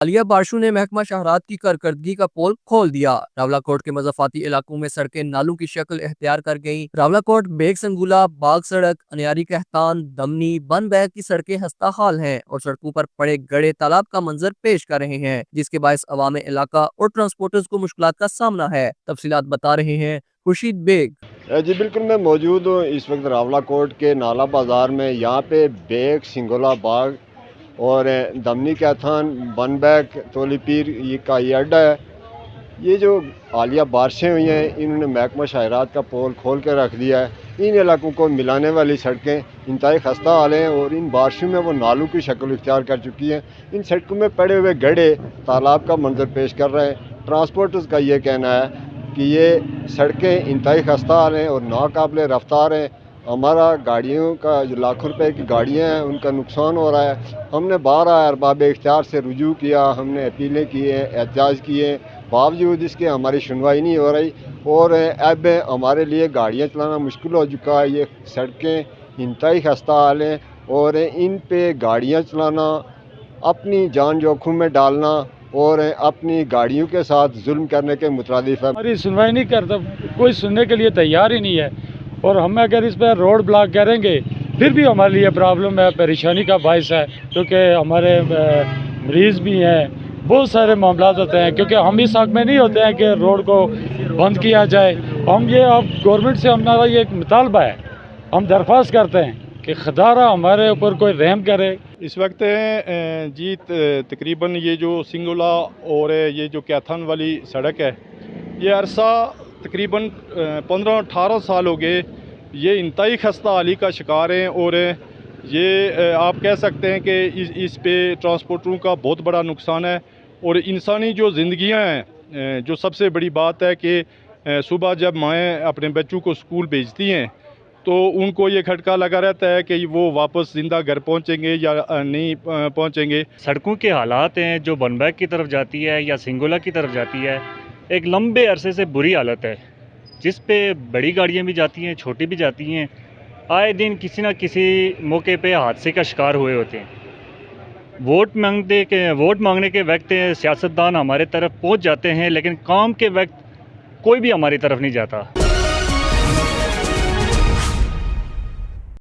حالیہ بارشوں نے محکمہ شاہراہ کی کارکردگی کا پول کھول دیا۔ راولاکوٹ کے مضافاتی علاقوں میں سڑکیں نالوں کی شکل اختیار کر گئیں۔ راولاکوٹ بیگ سنگولہ باغ سڑک، انیاری کہتان، دمنی بن بیگ کی سڑکیں خستہ حال ہیں اور سڑکوں پر پڑے گڑے تالاب کا منظر پیش کر رہے ہیں، جس کے باعث عوام علاقہ اور ٹرانسپورٹرز کو مشکلات کا سامنا ہے۔ تفصیلات بتا رہے ہیں خورشید بیگ۔ جی بالکل، میں موجود ہوں اس وقت راولاکوٹ کے نالا بازار میں۔ یہاں پہ بیگ سنگولہ باغ اور دمنی کیتھان بن بیگ تولی پیر یہ اڈا ہے۔ یہ جو حالیہ بارشیں ہوئی ہیں انہوں نے محکمہ شاہراہ کا پول کھول کے رکھ دیا ہے۔ ان علاقوں کو ملانے والی سڑکیں انتہائی خستہ حال ہیں اور ان بارشوں میں وہ نالوں کی شکل اختیار کر چکی ہیں۔ ان سڑکوں میں پڑے ہوئے گڑھے تالاب کا منظر پیش کر رہے ہیں۔ ٹرانسپورٹرز کا یہ کہنا ہے کہ یہ سڑکیں انتہائی خستہ حال ہیں اور ناقابل رفتار ہیں۔ ہمارا گاڑیوں کا جو لاکھوں روپے کی گاڑیاں ہیں ان کا نقصان ہو رہا ہے۔ ہم نے بارہ ارباب اختیار سے رجوع کیا، ہم نے اپیلیں کی ہیں، احتجاج کیے، باوجود اس کے ہماری سنوائی نہیں ہو رہی اور اب ہمارے لیے گاڑیاں چلانا مشکل ہو چکا ہے۔ یہ سڑکیں انتہائی خستہ حال ہیں اور ان پہ گاڑیاں چلانا اپنی جان جوکھم میں ڈالنا اور اپنی گاڑیوں کے ساتھ ظلم کرنے کے مترادف ہے۔ ہماری سنوائی نہیں کرتا، کوئی سننے کے لیے تیار ہی نہیں ہے اور ہم اگر اس پہ روڈ بلاک کریں گے پھر بھی ہمارے لیے پرابلم ہے، پریشانی کا باعث ہے، کیونکہ ہمارے مریض بھی ہیں، بہت سارے معاملات ہوتے ہیں، کیونکہ ہم اس حق میں نہیں ہوتے ہیں کہ روڈ کو بند کیا جائے۔ ہم یہ اب گورنمنٹ سے ہمارا یہ ایک مطالبہ ہے، ہم درخواست کرتے ہیں کہ خدارہ ہمارے اوپر کوئی رحم کرے۔ اس وقت جی تقریباً یہ جو سنگولہ اور یہ جو کیتھان والی سڑک ہے یہ عرصہ تقریباً 15-18 سال ہو گئے یہ انتہائی خستہ حالی کا شکار ہیں اور یہ آپ کہہ سکتے ہیں کہ اس پہ ٹرانسپورٹروں کا بہت بڑا نقصان ہے اور انسانی جو زندگیاں ہیں، جو سب سے بڑی بات ہے کہ صبح جب مائیں اپنے بچوں کو اسکول بھیجتی ہیں تو ان کو یہ کھٹکا لگا رہتا ہے کہ وہ واپس زندہ گھر پہنچیں گے یا نہیں پہنچیں گے۔ سڑکوں کے حالات ہیں جو بن بیگ کی طرف جاتی ہے یا سنگولہ کی طرف جاتی ہے، ایک لمبے عرصے سے بری حالت ہے، جس پہ بڑی گاڑیاں بھی جاتی ہیں، چھوٹی بھی جاتی ہیں۔ آئے دن کسی نہ کسی موقع پہ حادثے کا شکار ہوئے ہوتے ہیں۔ ووٹ مانگنے کے وقت سیاستدان ہمارے طرف پہنچ جاتے ہیں، لیکن کام کے وقت کوئی بھی ہماری طرف نہیں جاتا۔